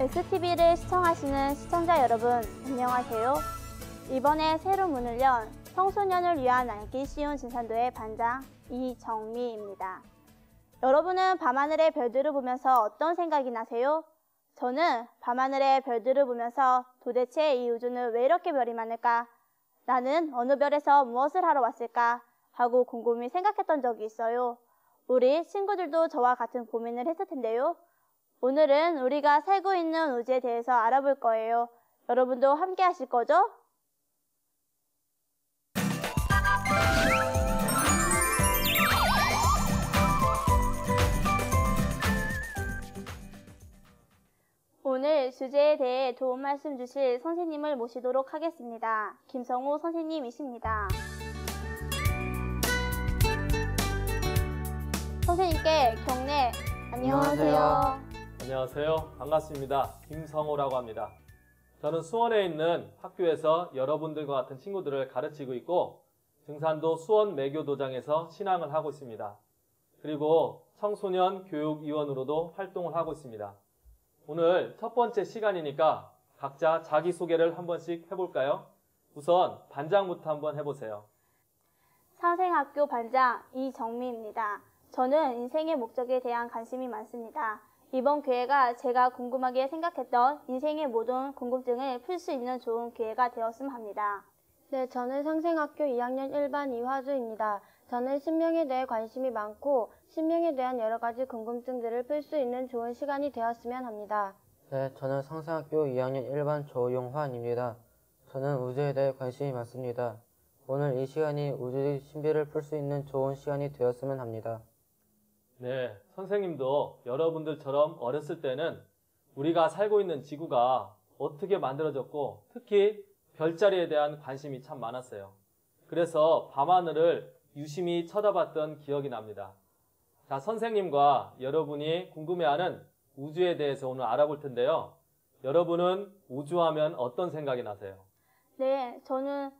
엑스TV를 시청하시는 시청자 여러분, 안녕하세요. 이번에 새로 문을 연 청소년을 위한 알기 쉬운 진산도의 반장 이정미입니다. 여러분은 밤하늘의 별들을 보면서 어떤 생각이 나세요? 저는 밤하늘의 별들을 보면서 도대체 이 우주는 왜 이렇게 별이 많을까? 나는 어느 별에서 무엇을 하러 왔을까? 하고 곰곰이 생각했던 적이 있어요. 우리 친구들도 저와 같은 고민을 했을 텐데요. 오늘은 우리가 살고 있는 우주에 대해서 알아볼 거예요. 여러분도 함께 하실 거죠? 오늘 주제에 대해 도움 말씀 주실 선생님을 모시도록 하겠습니다. 김성우 선생님이십니다. 선생님께 경례 안녕하세요. 안녕하세요. 반갑습니다. 김성우라고 합니다. 저는 수원에 있는 학교에서 여러분들과 같은 친구들을 가르치고 있고 증산도 수원 매교도장에서 신앙을 하고 있습니다. 그리고 청소년 교육위원으로도 활동을 하고 있습니다. 오늘 첫 번째 시간이니까 각자 자기소개를 한 번씩 해볼까요? 우선 반장부터 한번 해보세요. 상생학교 반장 이정미입니다. 저는 인생의 목적에 대한 관심이 많습니다. 이번 기회가 제가 궁금하게 생각했던 인생의 모든 궁금증을 풀 수 있는 좋은 기회가 되었으면 합니다. 네, 저는 상생학교 2학년 1반 이화주입니다. 저는 신명에 대해 관심이 많고 신명에 대한 여러 가지 궁금증들을 풀 수 있는 좋은 시간이 되었으면 합니다. 네, 저는 상생학교 2학년 1반 조용환입니다. 저는 우주에 대해 관심이 많습니다. 오늘 이 시간이 우주의 신비를 풀 수 있는 좋은 시간이 되었으면 합니다. 네, 선생님도 여러분들처럼 어렸을 때는 우리가 살고 있는 지구가 어떻게 만들어졌고 특히 별자리에 대한 관심이 참 많았어요. 그래서 밤하늘을 유심히 쳐다봤던 기억이 납니다. 자, 선생님과 여러분이 궁금해하는 우주에 대해서 오늘 알아볼 텐데요. 여러분은 우주하면 어떤 생각이 나세요? 네, 저는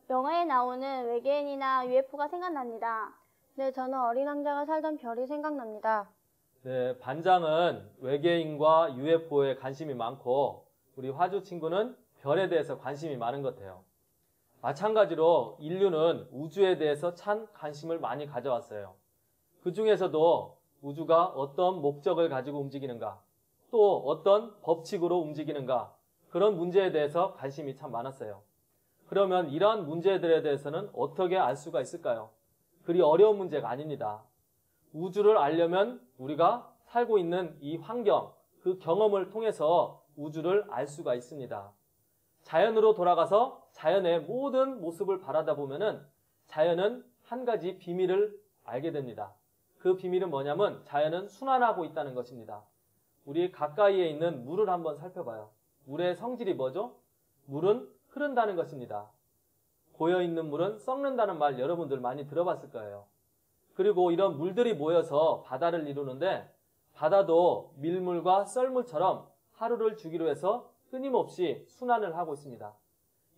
영화에 나오는 외계인이나 UFO가 생각납니다. 네, 저는 어린 왕자가 살던 별이 생각납니다. 네, 반장은 외계인과 UFO에 관심이 많고 우리 화주 친구는 별에 대해서 관심이 많은 것 같아요. 마찬가지로 인류는 우주에 대해서 참 관심을 많이 가져왔어요. 그 중에서도 우주가 어떤 목적을 가지고 움직이는가, 또 어떤 법칙으로 움직이는가, 그런 문제에 대해서 관심이 참 많았어요. 그러면 이러한 문제들에 대해서는 어떻게 알 수가 있을까요? 그리 어려운 문제가 아닙니다. 우주를 알려면 우리가 살고 있는 이 환경, 그 경험을 통해서 우주를 알 수가 있습니다. 자연으로 돌아가서 자연의 모든 모습을 바라다 보면은 자연은 한 가지 비밀을 알게 됩니다. 그 비밀은 뭐냐면 자연은 순환하고 있다는 것입니다. 우리 가까이에 있는 물을 한번 살펴봐요. 물의 성질이 뭐죠? 물은 흐른다는 것입니다. 고여있는 물은 썩는다는 말 여러분들 많이 들어봤을 거예요. 그리고 이런 물들이 모여서 바다를 이루는데 바다도 밀물과 썰물처럼 하루를 주기로 해서 끊임없이 순환을 하고 있습니다.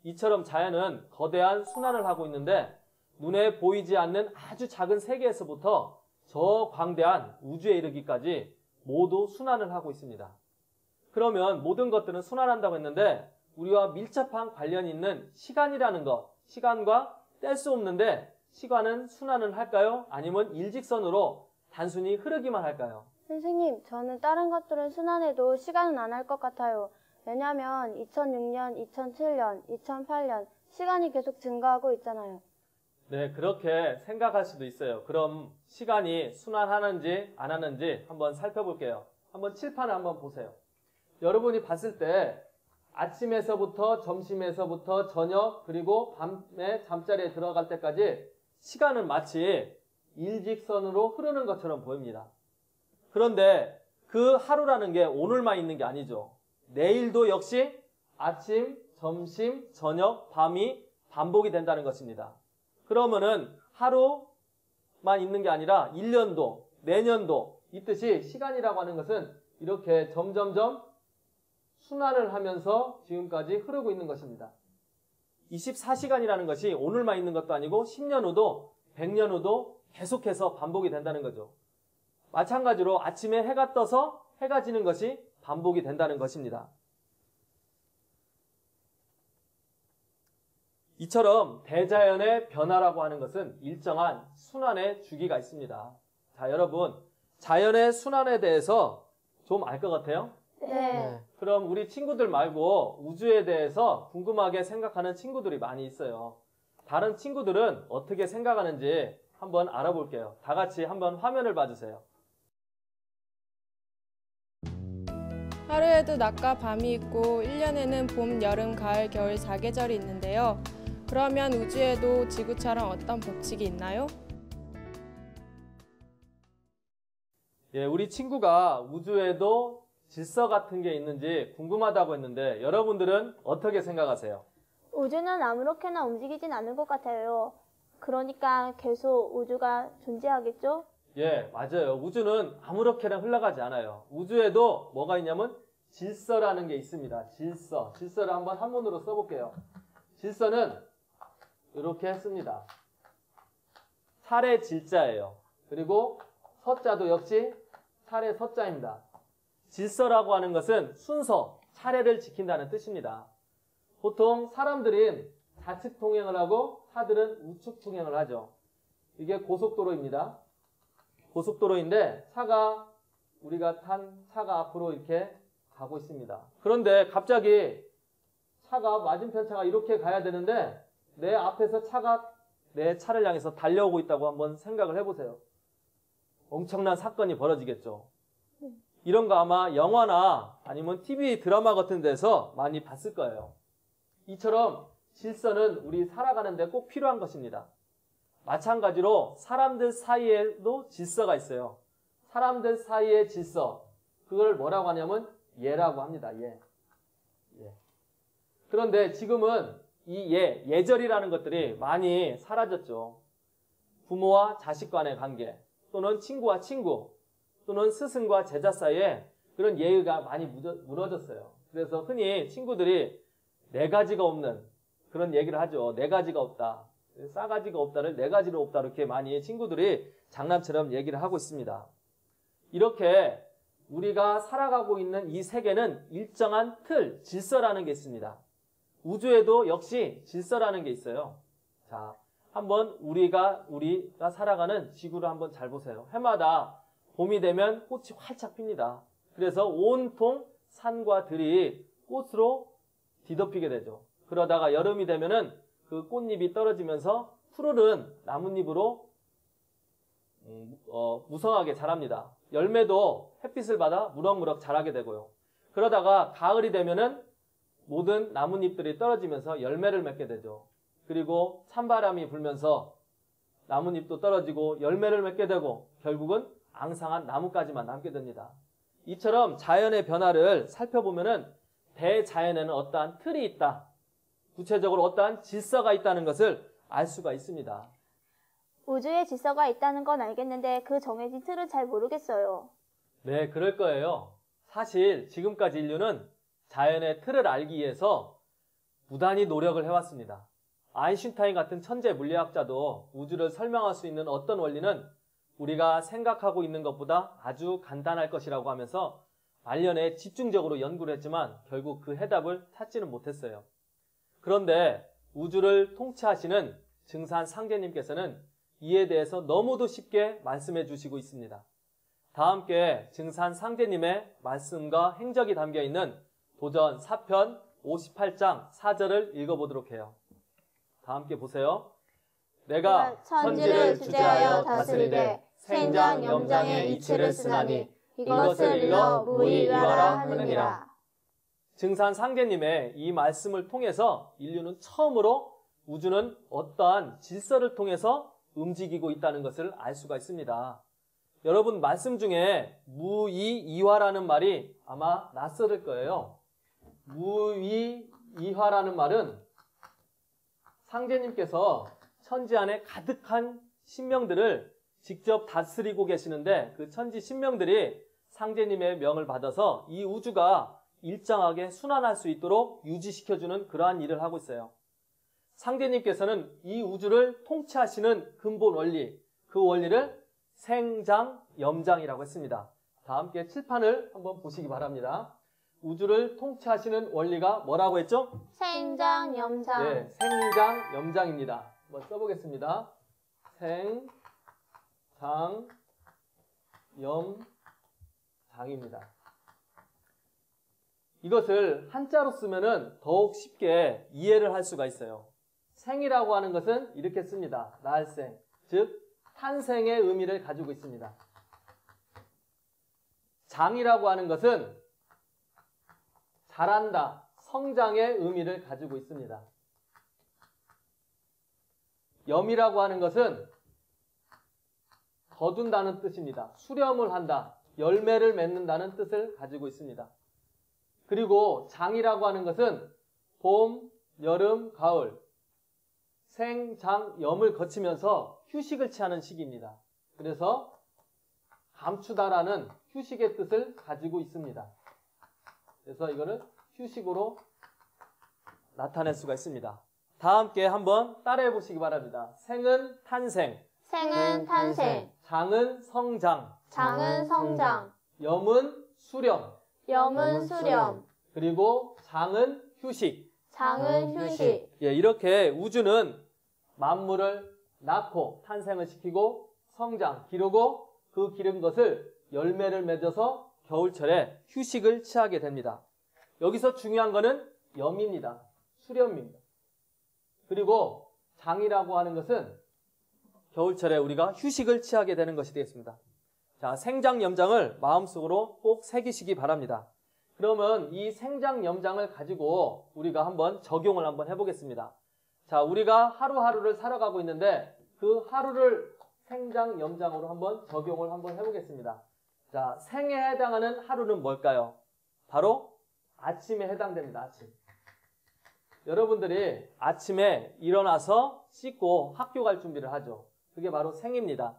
이처럼 자연은 거대한 순환을 하고 있는데 눈에 보이지 않는 아주 작은 세계에서부터 저 광대한 우주에 이르기까지 모두 순환을 하고 있습니다. 그러면 모든 것들은 순환한다고 했는데 우리와 밀접한 관련이 있는 시간이라는 것, 시간과 뗄 수 없는데 시간은 순환을 할까요? 아니면 일직선으로 단순히 흐르기만 할까요? 선생님, 저는 다른 것들은 순환해도 시간은 안 할 것 같아요. 왜냐면 2006년, 2007년, 2008년 시간이 계속 증가하고 있잖아요. 네, 그렇게 생각할 수도 있어요. 그럼 시간이 순환하는지 안 하는지 한번 살펴볼게요. 한번 칠판을 한번 보세요. 여러분이 봤을 때 아침에서부터 점심에서부터 저녁 그리고 밤에 잠자리에 들어갈 때까지 시간은 마치 일직선으로 흐르는 것처럼 보입니다. 그런데 그 하루라는 게 오늘만 있는 게 아니죠. 내일도 역시 아침, 점심, 저녁, 밤이 반복이 된다는 것입니다. 그러면은 하루만 있는 게 아니라 1년도, 내년도 있듯이 시간이라고 하는 것은 이렇게 점점점 순환을 하면서 지금까지 흐르고 있는 것입니다. 24시간이라는 것이 오늘만 있는 것도 아니고 10년 후도 100년 후도 계속해서 반복이 된다는 거죠. 마찬가지로 아침에 해가 떠서 해가 지는 것이 반복이 된다는 것입니다. 이처럼 대자연의 변화라고 하는 것은 일정한 순환의 주기가 있습니다. 자, 여러분, 자연의 순환에 대해서 좀 알 것 같아요? 네. 그럼 우리 친구들 말고 우주에 대해서 궁금하게 생각하는 친구들이 많이 있어요. 다른 친구들은 어떻게 생각하는지 한번 알아볼게요. 다 같이 한번 화면을 봐주세요. 하루에도 낮과 밤이 있고 1년에는 봄, 여름, 가을, 겨울 4계절이 있는데요. 그러면 우주에도 지구처럼 어떤 법칙이 있나요? 예, 우리 친구가 우주에도 질서 같은 게 있는지 궁금하다고 했는데 여러분들은 어떻게 생각하세요? 우주는 아무렇게나 움직이진 않을 것 같아요. 그러니까 계속 우주가 존재하겠죠? 예, 맞아요. 우주는 아무렇게나 흘러가지 않아요. 우주에도 뭐가 있냐면 질서라는 게 있습니다. 질서. 질서를 한번 한문으로 써볼게요. 질서는 이렇게 했습니다. 차례 질자예요. 그리고 서자도 역시 차례 서자입니다. 질서라고 하는 것은 순서, 차례를 지킨다는 뜻입니다. 보통 사람들은 좌측 통행을 하고 차들은 우측 통행을 하죠. 이게 고속도로입니다. 고속도로인데 우리가 탄 차가 앞으로 이렇게 가고 있습니다. 그런데 갑자기 맞은편 차가 이렇게 가야 되는데 내 앞에서 내 차를 향해서 달려오고 있다고 한번 생각을 해보세요. 엄청난 사건이 벌어지겠죠. 이런 거 아마 영화나 아니면 TV 드라마 같은 데서 많이 봤을 거예요. 이처럼 질서는 우리 살아가는 데 꼭 필요한 것입니다. 마찬가지로 사람들 사이에도 질서가 있어요. 사람들 사이의 질서, 그걸 뭐라고 하냐면 예라고 합니다. 예. 그런데 지금은 이 예절이라는 것들이 많이 사라졌죠. 부모와 자식 간의 관계, 또는 친구와 친구, 또는 스승과 제자 사이에 그런 예의가 많이 무너졌어요. 그래서 흔히 친구들이 네 가지가 없는 그런 얘기를 하죠. 네 가지가 없다. 싸가지가 없다를 네 가지로 없다. 이렇게 많이 친구들이 장난처럼 얘기를 하고 있습니다. 이렇게 우리가 살아가고 있는 이 세계는 일정한 틀, 질서라는 게 있습니다. 우주에도 역시 질서라는 게 있어요. 자, 한번 우리가 살아가는 지구를 한번 잘 보세요. 해마다 봄이 되면 꽃이 활짝 핍니다. 그래서 온통 산과 들이 꽃으로 뒤덮이게 되죠. 그러다가 여름이 되면은 그 꽃잎이 떨어지면서 푸르른 나뭇잎으로 무성하게 자랍니다. 열매도 햇빛을 받아 무럭무럭 자라게 되고요. 그러다가 가을이 되면은 모든 나뭇잎들이 떨어지면서 열매를 맺게 되죠. 그리고 찬바람이 불면서 나뭇잎도 떨어지고 열매를 맺게 되고 결국은 앙상한 나뭇가지만 남게 됩니다. 이처럼 자연의 변화를 살펴보면은 대자연에는 어떠한 틀이 있다. 구체적으로 어떠한 질서가 있다는 것을 알 수가 있습니다. 우주에 질서가 있다는 건 알겠는데 그 정해진 틀은 잘 모르겠어요. 네, 그럴 거예요. 사실 지금까지 인류는 자연의 틀을 알기 위해서 무단히 노력을 해왔습니다. 아인슈타인 같은 천재 물리학자도 우주를 설명할 수 있는 어떤 원리는 우리가 생각하고 있는 것보다 아주 간단할 것이라고 하면서 말년에 집중적으로 연구를 했지만 결국 그 해답을 찾지는 못했어요. 그런데 우주를 통치하시는 증산 상제님께서는 이에 대해서 너무도 쉽게 말씀해 주시고 있습니다. 다 함께 증산 상제님의 말씀과 행적이 담겨있는 도전 4편 58장 4절을 읽어보도록 해요. 다 함께 보세요. 내가 천지를 주재하여 다스리되 생장 영장의 이치를 쓰나니 이것을 일러 무의위하라 하느니라. 증산 상제님의 이 말씀을 통해서 인류는 처음으로 우주는 어떠한 질서를 통해서 움직이고 있다는 것을 알 수가 있습니다. 여러분 말씀 중에 무의이화라는 말이 아마 낯설을 거예요. 무의이화라는 말은 상제님께서 천지 안에 가득한 신명들을 직접 다스리고 계시는데 그 천지 신명들이 상제님의 명을 받아서 이 우주가 일정하게 순환할 수 있도록 유지시켜주는 그러한 일을 하고 있어요. 상제님께서는 이 우주를 통치하시는 근본 원리, 그 원리를 생장, 염장이라고 했습니다. 다 함께 칠판을 한번 보시기 바랍니다. 우주를 통치하시는 원리가 뭐라고 했죠? 생장, 염장. 네, 생장, 염장입니다. 한번 써보겠습니다. 생, 장, 염장입니다. 이것을 한자로 쓰면은 더욱 쉽게 이해를 할 수가 있어요. 생이라고 하는 것은 이렇게 씁니다. 날생, 즉 탄생의 의미를 가지고 있습니다. 장이라고 하는 것은 자란다, 성장의 의미를 가지고 있습니다. 염이라고 하는 것은 거둔다는 뜻입니다. 수렴을 한다, 열매를 맺는다는 뜻을 가지고 있습니다. 그리고 장이라고 하는 것은 봄, 여름, 가을, 생, 장, 염을 거치면서 휴식을 취하는 시기입니다. 그래서 감추다라는 휴식의 뜻을 가지고 있습니다. 그래서 이거를 휴식으로 나타낼 수가 있습니다. 다 함께 한번 따라해 보시기 바랍니다. 생은 탄생, 생은 탄생, 장은 성장, 장은 성장, 염은 수렴, 염은 수렴, 그리고 장은 휴식. 장은 휴식. 예, 이렇게 우주는 만물을 낳고 탄생을 시키고 성장, 기르고 그 기른 것을 열매를 맺어서 겨울철에 휴식을 취하게 됩니다. 여기서 중요한 거는 염입니다. 수렴입니다. 그리고 장이라고 하는 것은 겨울철에 우리가 휴식을 취하게 되는 것이 되겠습니다. 자, 생장, 염장을 마음속으로 꼭 새기시기 바랍니다. 그러면 이 생장, 염장을 가지고 우리가 한번 적용을 한번 해보겠습니다. 자, 우리가 하루하루를 살아가고 있는데 그 하루를 생장, 염장으로 한번 적용을 한번 해보겠습니다. 자, 생에 해당하는 하루는 뭘까요? 바로 아침에 해당됩니다. 아침. 여러분들이 아침에 일어나서 씻고 학교 갈 준비를 하죠. 그게 바로 생입니다.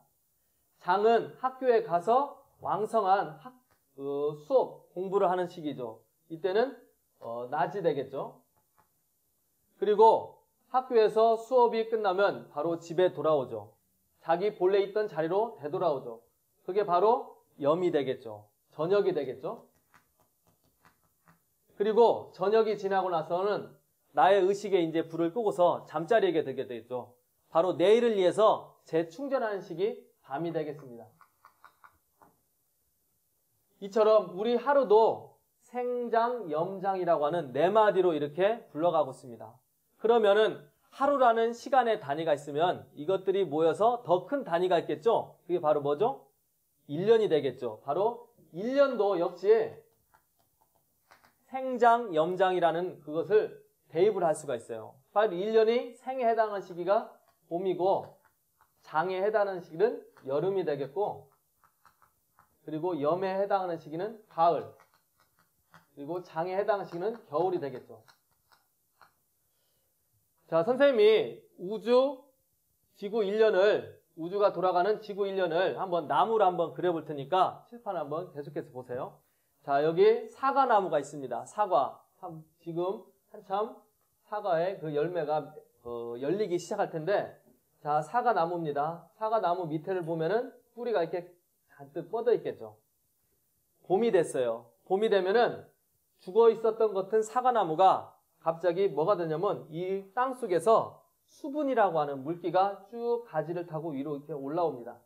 장은 학교에 가서 왕성한 수업, 공부를 하는 시기죠. 이때는 낮이 되겠죠. 그리고 학교에서 수업이 끝나면 바로 집에 돌아오죠. 자기 본래 있던 자리로 되돌아오죠. 그게 바로 염이 되겠죠. 저녁이 되겠죠. 그리고 저녁이 지나고 나서는 나의 의식에 이제 불을 끄고서 잠자리에 되게 되겠죠. 바로 내일을 위해서 재충전하는 시기 밤이 되겠습니다. 이처럼 우리 하루도 생장, 염장이라고 하는 네 마디로 이렇게 불러가고 있습니다. 그러면은 하루라는 시간의 단위가 있으면 이것들이 모여서 더 큰 단위가 있겠죠? 그게 바로 뭐죠? 1년이 되겠죠. 바로 1년도 역시 생장, 염장이라는 그것을 대입을 할 수가 있어요. 바로 1년이 생에 해당하는 시기가 봄이고 장에 해당하는 시기는 여름이 되겠고 그리고 염에 해당하는 시기는 가을 그리고 장에 해당하는 시기는 겨울이 되겠죠. 자, 선생님이 지구 1년을 우주가 돌아가는 지구 1년을 한번 나무로 한번 그려볼 테니까 칠판 한번 계속해서 보세요. 자, 여기 사과나무가 있습니다. 사과. 지금 한참 사과의 그 열매가 열리기 시작할 텐데 자, 사과나무입니다. 사과나무 밑에를 보면은 뿌리가 이렇게 잔뜩 뻗어 있겠죠. 봄이 됐어요. 봄이 되면은 죽어 있었던 것 같은 사과나무가 갑자기 뭐가 되냐면 이 땅 속에서 수분이라고 하는 물기가 쭉 가지를 타고 위로 이렇게 올라옵니다.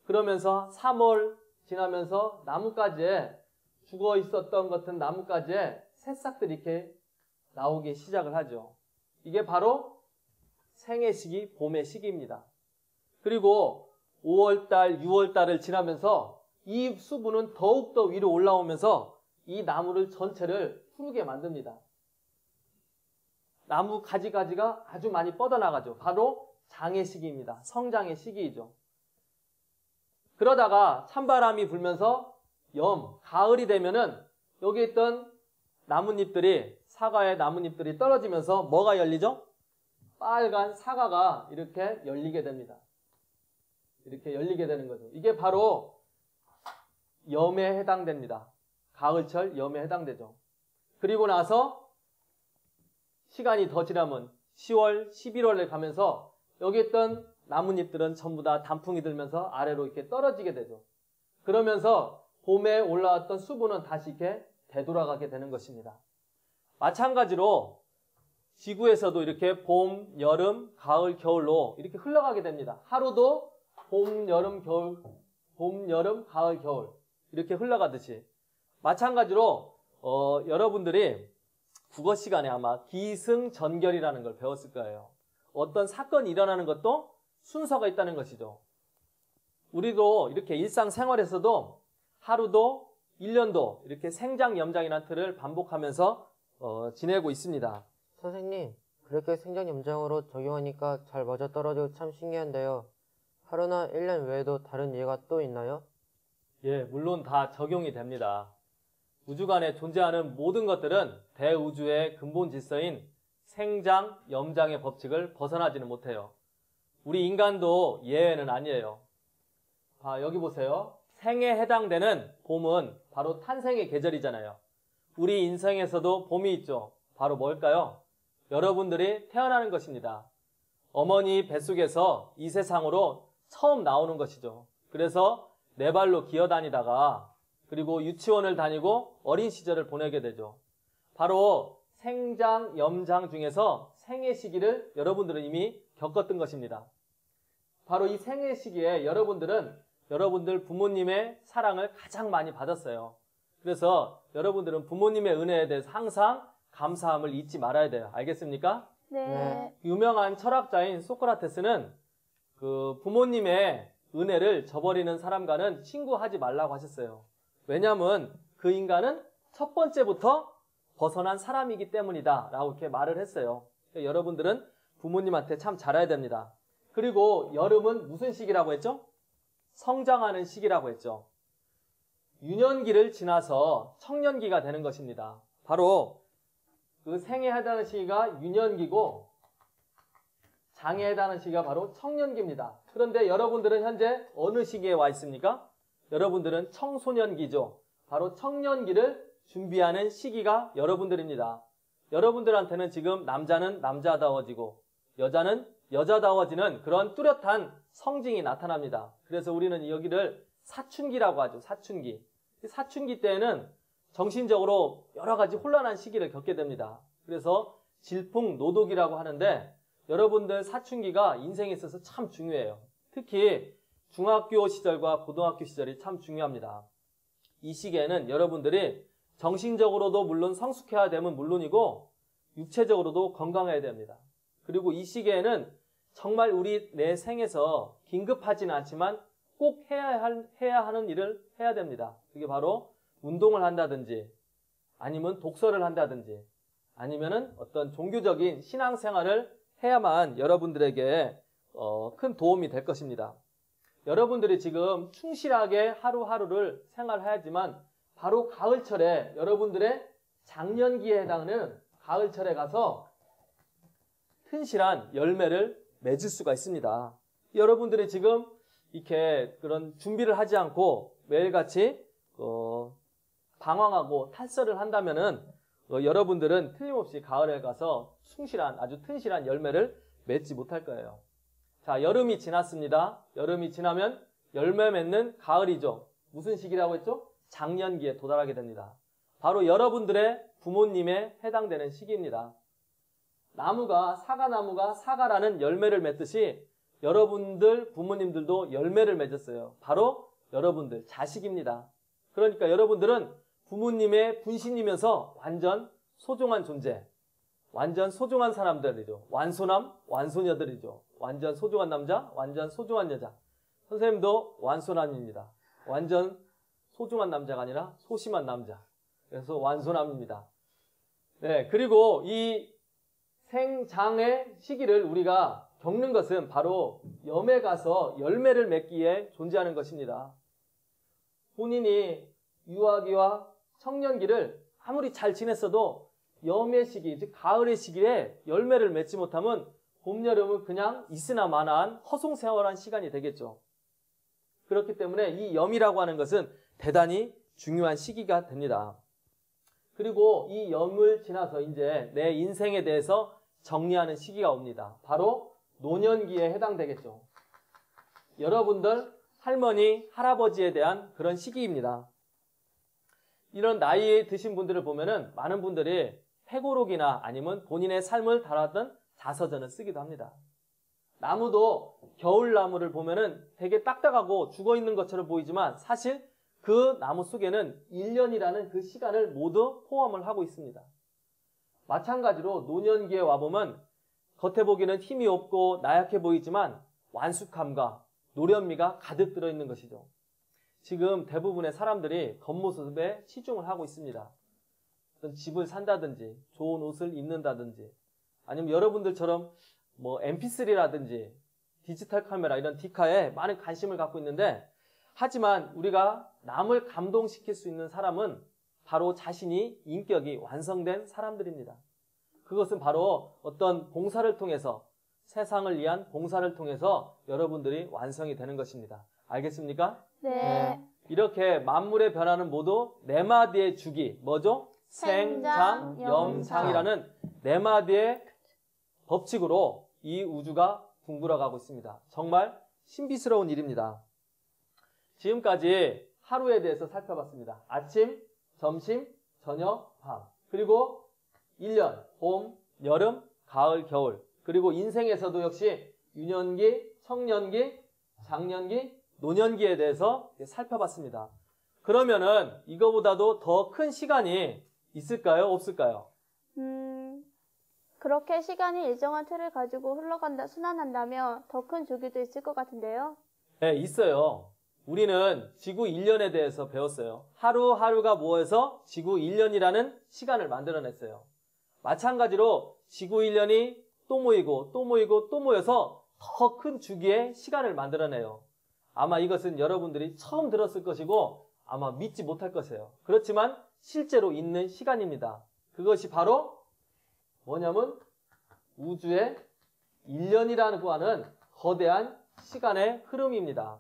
그러면서 3월 지나면서 나뭇가지에 죽어 있었던 것 같은 나뭇가지에 새싹들이 이렇게 나오기 시작을 하죠. 이게 바로 생의 시기, 봄의 시기입니다. 그리고 5월달, 6월달을 지나면서 이 수분은 더욱더 위로 올라오면서 이 나무를 전체를 푸르게 만듭니다. 나무 가지가지가 아주 많이 뻗어나가죠. 바로 장의 시기입니다. 성장의 시기이죠. 그러다가 찬바람이 불면서 가을이 되면은 여기 있던 나뭇잎들이, 사과의 나뭇잎들이 떨어지면서 뭐가 열리죠? 빨간 사과가 이렇게 열리게 됩니다. 이렇게 열리게 되는 거죠. 이게 바로 염에 해당됩니다. 가을철 염에 해당되죠. 그리고 나서 시간이 더 지나면 10월, 11월에 가면서 여기 있던 나뭇잎들은 전부 다 단풍이 들면서 아래로 이렇게 떨어지게 되죠. 그러면서 봄에 올라왔던 수분은 다시 이렇게 되돌아가게 되는 것입니다. 마찬가지로 지구에서도 이렇게 봄, 여름, 가을, 겨울로 이렇게 흘러가게 됩니다. 하루도 봄, 여름, 겨울, 봄, 여름, 가을, 겨울 이렇게 흘러가듯이 마찬가지로 여러분들이 국어 시간에 아마 기승전결이라는 걸 배웠을 거예요. 어떤 사건이 일어나는 것도 순서가 있다는 것이죠. 우리도 이렇게 일상생활에서도 하루도 1년도 이렇게 생장염장이라는 틀을 반복하면서 지내고 있습니다. 선생님, 그렇게 생장염장으로 적용하니까 잘 맞아떨어지고 참 신기한데요. 하루나 1년 외에도 다른 예가 또 있나요? 예, 물론 다 적용이 됩니다. 우주간에 존재하는 모든 것들은 대우주의 근본 질서인 생장, 염장의 법칙을 벗어나지는 못해요. 우리 인간도 예외는 아니에요. 여기 보세요. 생에 해당되는 봄은 바로 탄생의 계절이잖아요. 우리 인생에서도 봄이 있죠. 바로 뭘까요? 여러분들이 태어나는 것입니다. 어머니 뱃속에서 이 세상으로 처음 나오는 것이죠. 그래서 네 발로 기어다니다가 그리고 유치원을 다니고 어린 시절을 보내게 되죠. 바로 생장, 염장 중에서 생의 시기를 여러분들은 이미 겪었던 것입니다. 바로 이 생의 시기에 여러분들 부모님의 사랑을 가장 많이 받았어요. 그래서 여러분들은 부모님의 은혜에 대해서 항상 감사함을 잊지 말아야 돼요. 알겠습니까? 네. 유명한 철학자인 소크라테스는 그 부모님의 은혜를 저버리는 사람과는 친구하지 말라고 하셨어요. 왜냐하면 그 인간은 첫 번째부터 벗어난 사람이기 때문이다 라고 이렇게 말을 했어요. 그러니까 여러분들은 부모님한테 참 잘해야 됩니다. 그리고 여름은 무슨 시기라고 했죠? 성장하는 시기라고 했죠. 유년기를 지나서 청년기가 되는 것입니다. 바로 그 생에 해당하는 시기가 유년기고 장에 해당하는 시기가 바로 청년기입니다. 그런데 여러분들은 현재 어느 시기에 와 있습니까? 여러분들은 청소년기죠. 바로 청년기를 준비하는 시기가 여러분들입니다. 여러분들한테는 지금 남자는 남자다워지고 여자는 여자다워지는 그런 뚜렷한 성징이 나타납니다. 그래서 우리는 여기를 사춘기라고 하죠. 사춘기. 사춘기 때에는 정신적으로 여러 가지 혼란한 시기를 겪게 됩니다. 그래서 질풍노독이라고 하는데 여러분들 사춘기가 인생에 있어서 참 중요해요. 특히 중학교 시절과 고등학교 시절이 참 중요합니다. 이 시기에는 여러분들이 정신적으로도 물론 성숙해야 되면 물론이고 육체적으로도 건강해야 됩니다. 그리고 이 시기에는 정말 우리 내 생에서 긴급하지는 않지만 꼭 해야 하는 일을 해야 됩니다. 그게 바로 운동을 한다든지 아니면 독서를 한다든지 아니면은 어떤 종교적인 신앙생활을 해야만 여러분들에게 큰 도움이 될 것입니다. 여러분들이 지금 충실하게 하루하루를 생활해야지만 바로 가을철에 여러분들의 장년기에 해당하는 가을철에 가서 튼실한 열매를 맺을 수가 있습니다. 여러분들이 지금 이렇게 그런 준비를 하지 않고 매일같이 방황하고 탈설을 한다면은 여러분들은 틀림없이 가을에 가서 아주 튼실한 열매를 맺지 못할 거예요. 자, 여름이 지났습니다. 여름이 지나면 열매 맺는 가을이죠. 무슨 시기라고 했죠? 장년기에 도달하게 됩니다. 바로 여러분들의 부모님에 해당되는 시기입니다. 사과나무가 사과라는 열매를 맺듯이 여러분들 부모님들도 열매를 맺었어요. 바로 여러분들 자식입니다. 그러니까 여러분들은 부모님의 분신이면서 완전 소중한 존재, 완전 소중한 사람들이죠. 완소남, 완소녀들이죠. 완전 소중한 남자, 완전 소중한 여자. 선생님도 완소남입니다. 완전 소중한 남자가 아니라 소심한 남자. 그래서 완소남입니다. 네, 그리고 이 생장의 시기를 우리가 겪는 것은 바로 염에 가서 열매를 맺기에 존재하는 것입니다. 본인이 유아기와 청년기를 아무리 잘 지냈어도 염의 시기, 즉 가을의 시기에 열매를 맺지 못하면 봄, 여름은 그냥 있으나 마나한 허송세월한 시간이 되겠죠. 그렇기 때문에 이 염이라고 하는 것은 대단히 중요한 시기가 됩니다. 그리고 이 염을 지나서 이제 내 인생에 대해서 정리하는 시기가 옵니다. 바로 노년기에 해당되겠죠. 여러분들 할머니, 할아버지에 대한 그런 시기입니다. 이런 나이에 드신 분들을 보면은 많은 분들이 회고록이나 아니면 본인의 삶을 다뤘던 자서전을 쓰기도 합니다. 나무도 겨울나무를 보면은 되게 딱딱하고 죽어있는 것처럼 보이지만 사실 그 나무 속에는 1년이라는 그 시간을 모두 포함을 하고 있습니다. 마찬가지로 노년기에 와보면 겉에 보기에는 힘이 없고 나약해 보이지만 완숙함과 노련미가 가득 들어있는 것이죠. 지금 대부분의 사람들이 겉모습에 치중을 하고 있습니다. 어떤 집을 산다든지 좋은 옷을 입는다든지 아니면 여러분들처럼 뭐 mp3라든지 디지털 카메라 이런 디카에 많은 관심을 갖고 있는데 하지만 우리가 남을 감동시킬 수 있는 사람은 바로 자신이 인격이 완성된 사람들입니다. 그것은 바로 어떤 봉사를 통해서 세상을 위한 봉사를 통해서 여러분들이 완성이 되는 것입니다. 알겠습니까? 네. 이렇게 만물의 변화는 모두 네 마디의 주기 뭐죠? 생장, 생장, 영장이라는 네 마디의 법칙으로 이 우주가 둥글어가고 있습니다. 정말 신비스러운 일입니다. 지금까지 하루에 대해서 살펴봤습니다. 아침, 점심, 저녁, 밤. 그리고 1년, 봄, 여름, 가을, 겨울. 그리고 인생에서도 역시 유년기, 청년기, 장년기, 노년기에 대해서 살펴봤습니다. 그러면은 이거보다도 더 큰 시간이 있을까요? 없을까요? 그렇게 시간이 일정한 틀을 가지고 순환한다면 더 큰 주기도 있을 것 같은데요. 네, 있어요. 우리는 지구 1년에 대해서 배웠어요. 하루하루가 모여서 지구 1년이라는 시간을 만들어냈어요. 마찬가지로 지구 1년이 또 모이고 또 모이고 또 모여서 더 큰 주기의 시간을 만들어내요. 아마 이것은 여러분들이 처음 들었을 것이고 아마 믿지 못할 것이에요. 그렇지만 실제로 있는 시간입니다. 그것이 바로 뭐냐면 우주의 1년이라고 하는 거대한 시간의 흐름입니다.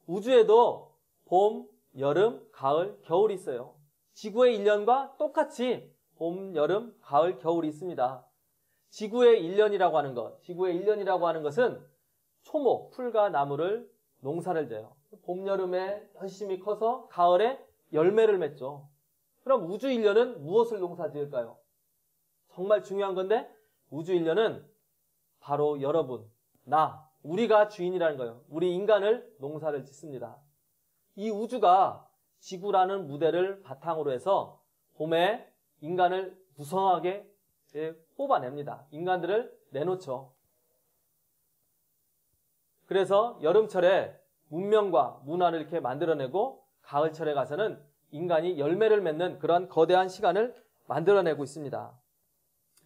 우주에도 봄, 여름, 가을, 겨울이 있어요. 지구의 1년과 똑같이 봄, 여름, 가을, 겨울이 있습니다. 지구의 1년이라고 하는 것은 초목, 풀과 나무를 농사를 져요. 봄, 여름에 열심히 커서 가을에 열매를 맺죠. 그럼 우주 1년은 무엇을 농사 지을까요? 정말 중요한 건데 우주 1년은 바로 여러분, 우리가 주인이라는 거예요. 우리 인간을 농사를 짓습니다. 이 우주가 지구라는 무대를 바탕으로 해서 봄에 인간을 무성하게 뽑아냅니다. 인간들을 내놓죠. 그래서 여름철에 문명과 문화를 이렇게 만들어내고 가을철에 가서는 인간이 열매를 맺는 그런 거대한 시간을 만들어내고 있습니다.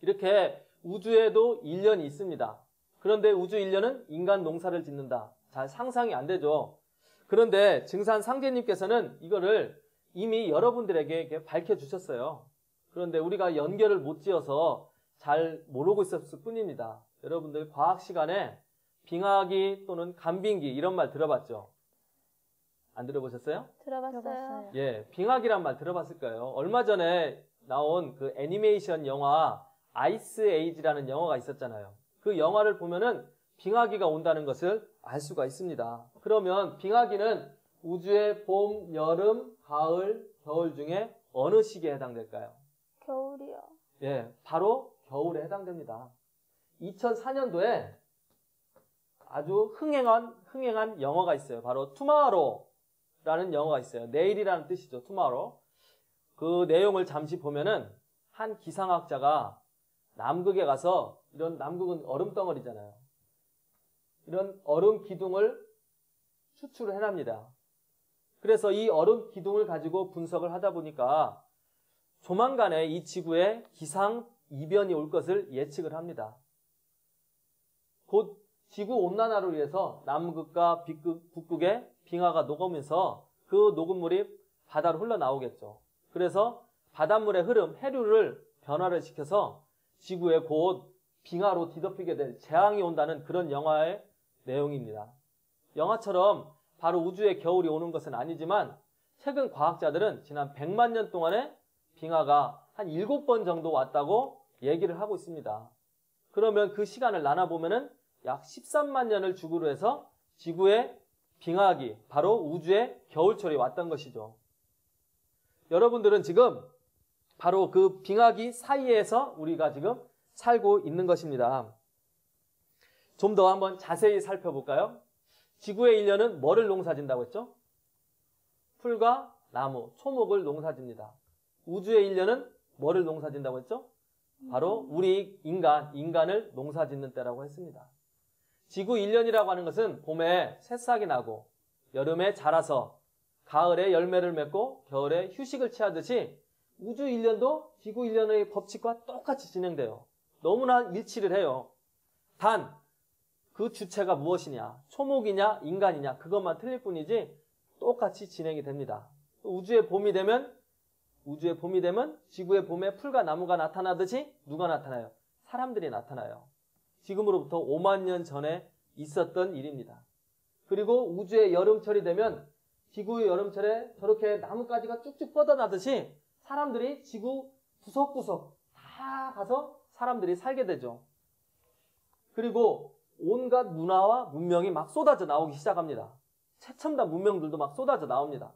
이렇게 우주에도 1년이 있습니다. 그런데 우주 1년은 인간 농사를 짓는다. 잘 상상이 안 되죠. 그런데 증산 상제님께서는 이거를 이미 여러분들에게 이렇게 밝혀주셨어요. 그런데 우리가 연결을 못 지어서 잘 모르고 있었을 뿐입니다. 여러분들 과학 시간에 빙하기 또는 간빙기 이런 말 들어봤죠? 안 들어보셨어요? 들어봤어요. 예, 빙하기란 말 들어봤을까요? 얼마 전에 나온 그 애니메이션 영화 아이스 에이지라는 영화가 있었잖아요. 그 영화를 보면은 빙하기가 온다는 것을 알 수가 있습니다. 그러면 빙하기는 우주의 봄, 여름, 가을, 겨울 중에 어느 시기에 해당될까요? 겨울이요. 예, 바로 겨울에 해당됩니다. 2004년도에 아주 흥행한 영화가 있어요. 바로 투마로우라는 영화가 있어요. 내일이라는 뜻이죠. 투마로우. 그 내용을 잠시 보면은 한 기상학자가 남극에 가서 이런 남극은 얼음덩어리잖아요. 이런 얼음 기둥을 추출을 해냅니다. 그래서 이 얼음 기둥을 가지고 분석을 하다 보니까 조만간에 이 지구에 기상 이변이 올 것을 예측을 합니다. 곧 지구 온난화로 인해서 남극과 북극의 빙하가 녹으면서 그 녹음물이 바다로 흘러나오겠죠. 그래서 바닷물의 흐름, 해류를 변화를 시켜서 지구에 곧 빙하로 뒤덮이게 될 재앙이 온다는 그런 영화의 내용입니다. 영화처럼 바로 우주에 겨울이 오는 것은 아니지만 최근 과학자들은 지난 100만 년 동안에 빙하가 한 7번 정도 왔다고 얘기를 하고 있습니다. 그러면 그 시간을 나눠보면은 약 13만 년을 주기로 해서 지구의 빙하기, 바로 우주의 겨울철이 왔던 것이죠. 여러분들은 지금 바로 그 빙하기 사이에서 우리가 지금 살고 있는 것입니다. 좀 더 한번 자세히 살펴볼까요? 지구의 일년은 뭐를 농사진다고 했죠? 풀과 나무, 초목을 농사집니다. 우주의 일년은 뭐를 농사진다고 했죠? 바로 우리 인간을 농사짓는 때라고 했습니다. 지구 1년이라고 하는 것은 봄에 새싹이 나고 여름에 자라서 가을에 열매를 맺고 겨울에 휴식을 취하듯이 우주 1년도 지구 1년의 법칙과 똑같이 진행돼요. 너무나 일치를 해요. 단 그 주체가 무엇이냐, 초목이냐 인간이냐 그것만 틀릴 뿐이지 똑같이 진행이 됩니다. 우주의 봄이 되면 지구의 봄에 풀과 나무가 나타나듯이 누가 나타나요? 사람들이 나타나요. 지금으로부터 5만 년 전에 있었던 일입니다. 그리고 우주의 여름철이 되면 지구의 여름철에 저렇게 나뭇가지가 쭉쭉 뻗어나듯이 사람들이 지구 구석구석 다 가서 사람들이 살게 되죠. 그리고 온갖 문화와 문명이 막 쏟아져 나오기 시작합니다. 최첨단 문명들도 막 쏟아져 나옵니다.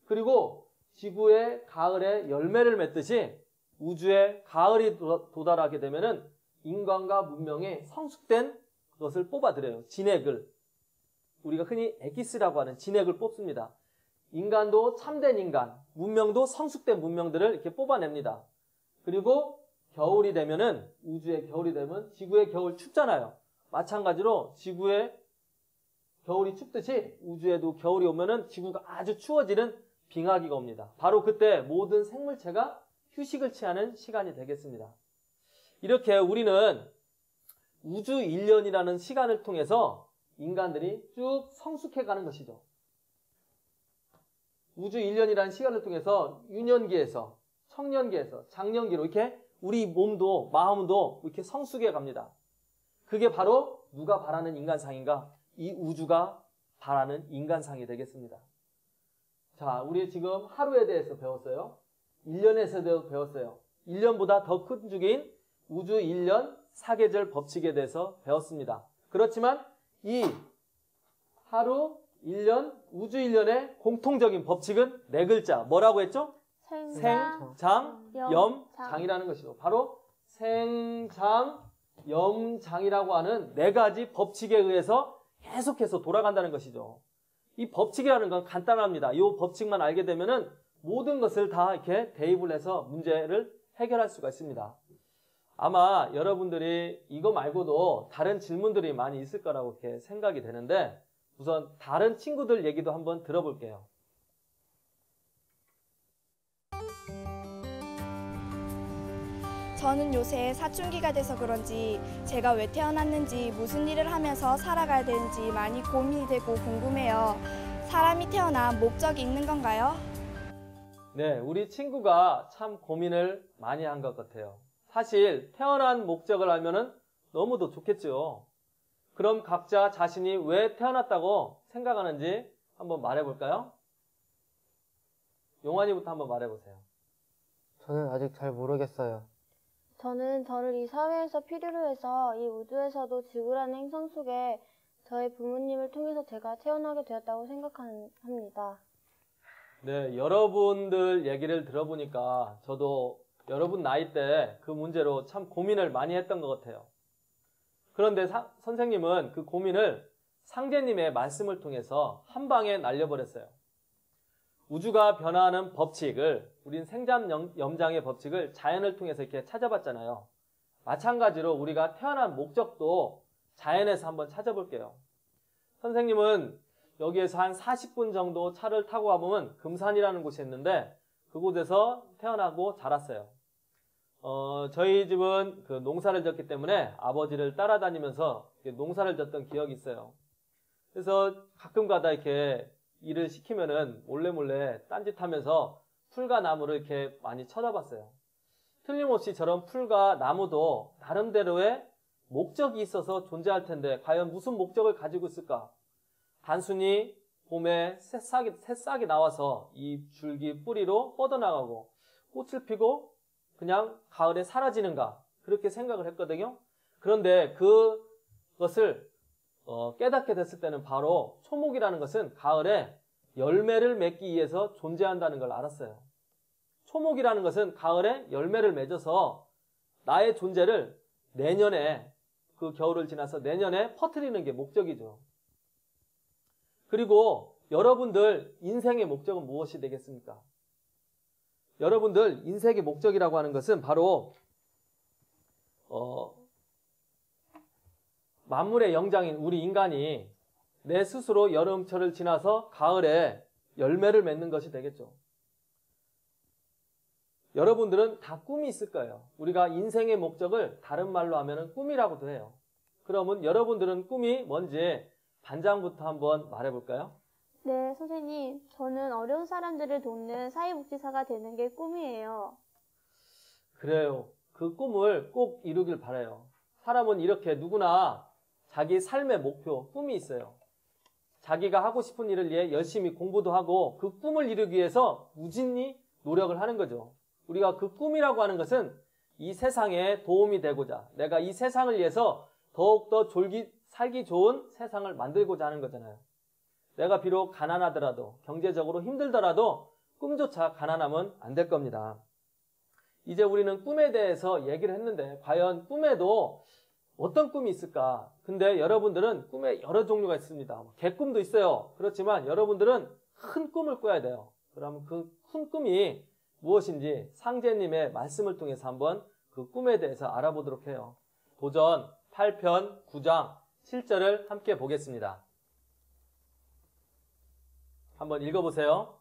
그리고 지구의 가을에 열매를 맺듯이 우주의 가을이 도달하게 되면은 인간과 문명이 성숙된 것을 뽑아들여요. 진액을. 우리가 흔히 엑기스라고 하는 진액을 뽑습니다. 인간도 참된 인간, 문명도 성숙된 문명들을 이렇게 뽑아냅니다. 그리고 겨울이 되면은, 우주의 겨울이 되면 지구의 겨울 춥잖아요. 마찬가지로 지구의 겨울이 춥듯이 우주에도 겨울이 오면은 지구가 아주 추워지는 빙하기가 옵니다. 바로 그때 모든 생물체가 휴식을 취하는 시간이 되겠습니다. 이렇게 우리는 우주 1년이라는 시간을 통해서 인간들이 쭉 성숙해가는 것이죠. 우주 1년이라는 시간을 통해서 유년기에서 청년기에서 장년기로 이렇게 우리 몸도 마음도 이렇게 성숙해 갑니다. 그게 바로 누가 바라는 인간상인가? 이 우주가 바라는 인간상이 되겠습니다. 자, 우리 지금 하루에 대해서 배웠어요. 1년에서 배웠어요. 1년보다 더 큰 주기인 우주 1년 사계절 법칙에 대해서 배웠습니다. 그렇지만 이 하루 1년, 우주 1년의 공통적인 법칙은 네 글자. 뭐라고 했죠? 생장, 염장이라는 것이죠. 바로 생장염장이라고 하는 네 가지 법칙에 의해서 계속해서 돌아간다는 것이죠. 이 법칙이라는 건 간단합니다. 이 법칙만 알게 되면은 모든 것을 다 이렇게 대입을 해서 문제를 해결할 수가 있습니다. 아마 여러분들이 이거 말고도 다른 질문들이 많이 있을 거라고 이렇게 생각이 되는데 우선 다른 친구들 얘기도 한번 들어볼게요. 저는 요새 사춘기가 돼서 그런지 제가 왜 태어났는지 무슨 일을 하면서 살아가야 되는지 많이 고민이 되고 궁금해요. 사람이 태어난 목적이 있는 건가요? 네, 우리 친구가 참 고민을 많이 한 것 같아요. 사실 태어난 목적을 알면은 너무도 좋겠죠. 그럼 각자 자신이 왜 태어났다고 생각하는지 한번 말해볼까요? 용환이부터 한번 말해보세요. 저는 아직 잘 모르겠어요. 저는 저를 이 사회에서 필요로 해서 이 우주에서도 지구라는 행성 속에 저의 부모님을 통해서 제가 태어나게 되었다고 생각합니다. 네, 여러분들 얘기를 들어보니까 저도 여러분 나이 때 그 문제로 참 고민을 많이 했던 것 같아요. 그런데 선생님은 그 고민을 상제님의 말씀을 통해서 한 방에 날려버렸어요. 우주가 변화하는 법칙을, 우린 생장염장의 법칙을 자연을 통해서 이렇게 찾아봤잖아요. 마찬가지로 우리가 태어난 목적도 자연에서 한번 찾아볼게요. 선생님은 여기에서 한 40분 정도 차를 타고 가보면 금산이라는 곳이 있는데 그곳에서 태어나고 자랐어요. 저희 집은 그 농사를 졌기 때문에 아버지를 따라다니면서 농사를 졌던 기억이 있어요. 그래서 가끔 가다 이렇게 일을 시키면은 몰래 딴짓하면서 풀과 나무를 이렇게 많이 쳐다봤어요. 틀림없이 저런 풀과 나무도 나름대로의 목적이 있어서 존재할 텐데 과연 무슨 목적을 가지고 있을까? 단순히 봄에 새싹이 나와서 이 줄기 뿌리로 뻗어나가고 꽃을 피고 그냥 가을에 사라지는가? 그렇게 생각을 했거든요. 그런데 그것을 깨닫게 됐을 때는 바로 초목이라는 것은 가을에 열매를 맺기 위해서 존재한다는 걸 알았어요. 초목이라는 것은 가을에 열매를 맺어서 나의 존재를 내년에 그 겨울을 지나서 내년에 퍼뜨리는 게 목적이죠. 그리고 여러분들 인생의 목적은 무엇이 되겠습니까? 여러분들 인생의 목적이라고 하는 것은 바로 만물의 영장인 우리 인간이 내 스스로 여름철을 지나서 가을에 열매를 맺는 것이 되겠죠. 여러분들은 다 꿈이 있을 거예요. 우리가 인생의 목적을 다른 말로 하면 꿈이라고도 해요. 그러면 여러분들은 꿈이 뭔지 반장부터 한번 말해볼까요? 네, 선생님. 저는 어려운 사람들을 돕는 사회복지사가 되는 게 꿈이에요. 그래요. 그 꿈을 꼭 이루길 바라요. 사람은 이렇게 누구나 자기 삶의 목표, 꿈이 있어요. 자기가 하고 싶은 일을 위해 열심히 공부도 하고 그 꿈을 이루기 위해서 무진히 노력을 하는 거죠. 우리가 그 꿈이라고 하는 것은 이 세상에 도움이 되고자 내가 이 세상을 위해서 더욱더 살기 좋은 세상을 만들고자 하는 거잖아요. 내가 비록 가난하더라도 경제적으로 힘들더라도 꿈조차 가난하면 안 될 겁니다. 이제 우리는 꿈에 대해서 얘기를 했는데 과연 꿈에도 어떤 꿈이 있을까? 근데 여러분들은 꿈에 여러 종류가 있습니다. 개꿈도 있어요. 그렇지만 여러분들은 큰 꿈을 꿔야 돼요. 그럼 그 큰 꿈이 무엇인지 상제님의 말씀을 통해서 한번 그 꿈에 대해서 알아보도록 해요. 도전 8편 9장 7절을 함께 보겠습니다. 한번 읽어보세요.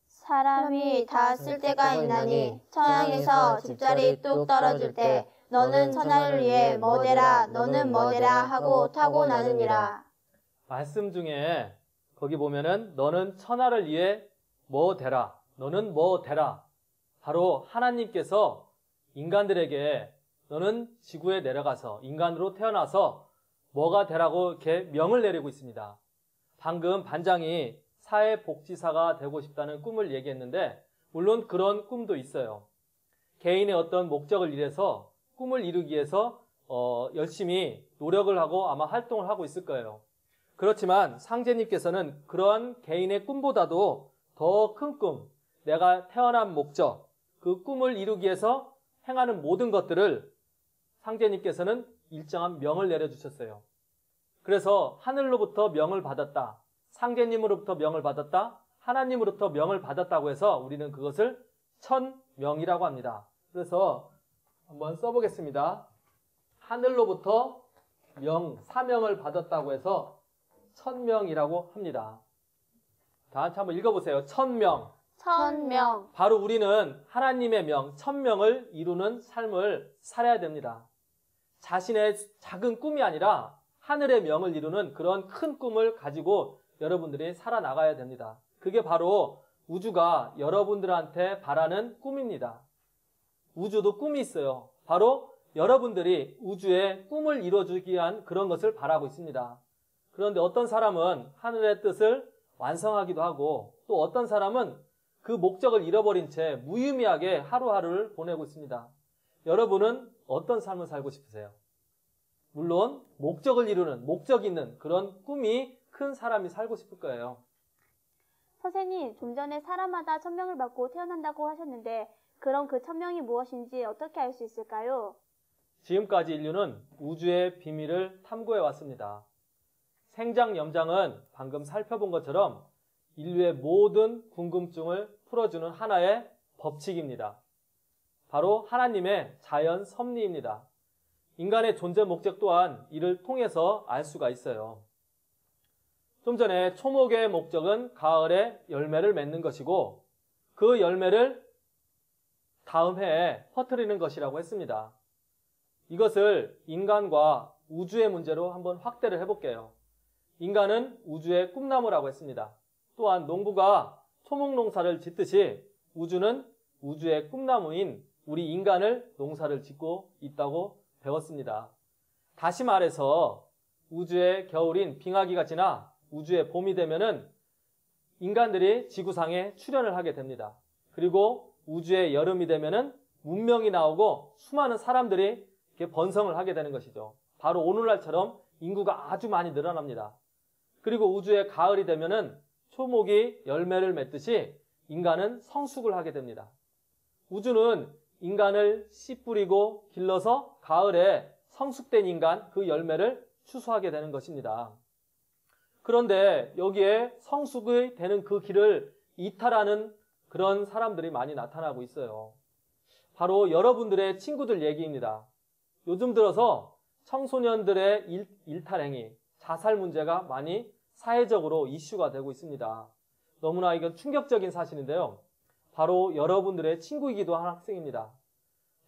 사람이 다 쓸 때가 있나니 천양에서 집자리 뚝 떨어질 때 너는 천하를 위해 뭐 되라 너는 뭐 되라 하고 타고 나느니라. 말씀 중에 거기 보면은 너는 천하를 위해 뭐 되라 너는 뭐 되라 바로 하나님께서 인간들에게 너는 지구에 내려가서 인간으로 태어나서 뭐가 되라고 이렇게 명을 내리고 있습니다. 방금 반장이 사회복지사가 되고 싶다는 꿈을 얘기했는데 물론 그런 꿈도 있어요. 개인의 어떤 목적을 위해서 꿈을 이루기 위해서 열심히 노력을 하고 아마 활동을 하고 있을 거예요. 그렇지만 상제님께서는 그런 개인의 꿈보다도 더 큰 꿈, 내가 태어난 목적, 그 꿈을 이루기 위해서 행하는 모든 것들을 상제님께서는 일정한 명을 내려주셨어요. 그래서 하늘로부터 명을 받았다. 상제님으로부터 명을 받았다. 하나님으로부터 명을 받았다고 해서 우리는 그것을 천명이라고 합니다. 그래서 한번 써보겠습니다. 하늘로부터 사명을 받았다고 해서 천명이라고 합니다. 다 같이 한번 읽어보세요. 천명. 천명. 바로 우리는 하나님의 명, 천명을 이루는 삶을 살아야 됩니다. 자신의 작은 꿈이 아니라 하늘의 명을 이루는 그런 큰 꿈을 가지고 여러분들이 살아나가야 됩니다. 그게 바로 우주가 여러분들한테 바라는 꿈입니다. 우주도 꿈이 있어요. 바로 여러분들이 우주의 꿈을 이루어주기 위한 그런 것을 바라고 있습니다. 그런데 어떤 사람은 하늘의 뜻을 완성하기도 하고 또 어떤 사람은 그 목적을 잃어버린 채 무의미하게 하루하루를 보내고 있습니다. 여러분은 어떤 삶을 살고 싶으세요? 물론 목적을 이루는, 목적이 있는 그런 꿈이 큰 사람이 살고 싶을 거예요. 선생님, 좀 전에 사람마다 천명을 받고 태어난다고 하셨는데 그럼 그 천명이 무엇인지 어떻게 알 수 있을까요? 지금까지 인류는 우주의 비밀을 탐구해 왔습니다. 생장염장은 방금 살펴본 것처럼 인류의 모든 궁금증을 풀어주는 하나의 법칙입니다. 바로 하나님의 자연 섭리입니다. 인간의 존재 목적 또한 이를 통해서 알 수가 있어요. 좀 전에 초목의 목적은 가을에 열매를 맺는 것이고 그 열매를 다음 해에 퍼뜨리는 것이라고 했습니다. 이것을 인간과 우주의 문제로 한번 확대를 해볼게요. 인간은 우주의 꿈나무라고 했습니다. 또한 농부가 초목 농사를 짓듯이 우주는 우주의 꿈나무인 우리 인간을 농사를 짓고 있다고 배웠습니다. 다시 말해서 우주의 겨울인 빙하기가 지나 우주의 봄이 되면은 인간들이 지구상에 출현을 하게 됩니다. 그리고 우주의 여름이 되면은 문명이 나오고 수많은 사람들이 이렇게 번성을 하게 되는 것이죠. 바로 오늘날처럼 인구가 아주 많이 늘어납니다. 그리고 우주의 가을이 되면은 초목이 열매를 맺듯이 인간은 성숙을 하게 됩니다. 우주는 인간을 씨 뿌리고 길러서 가을에 성숙된 인간 그 열매를 추수하게 되는 것입니다. 그런데 여기에 성숙이 되는 그 길을 이탈하는 그런 사람들이 많이 나타나고 있어요. 바로 여러분들의 친구들 얘기입니다. 요즘 들어서 청소년들의 일탈행위, 자살 문제가 많이 사회적으로 이슈가 되고 있습니다. 너무나 이건 충격적인 사실인데요. 바로 여러분들의 친구이기도 한 학생입니다.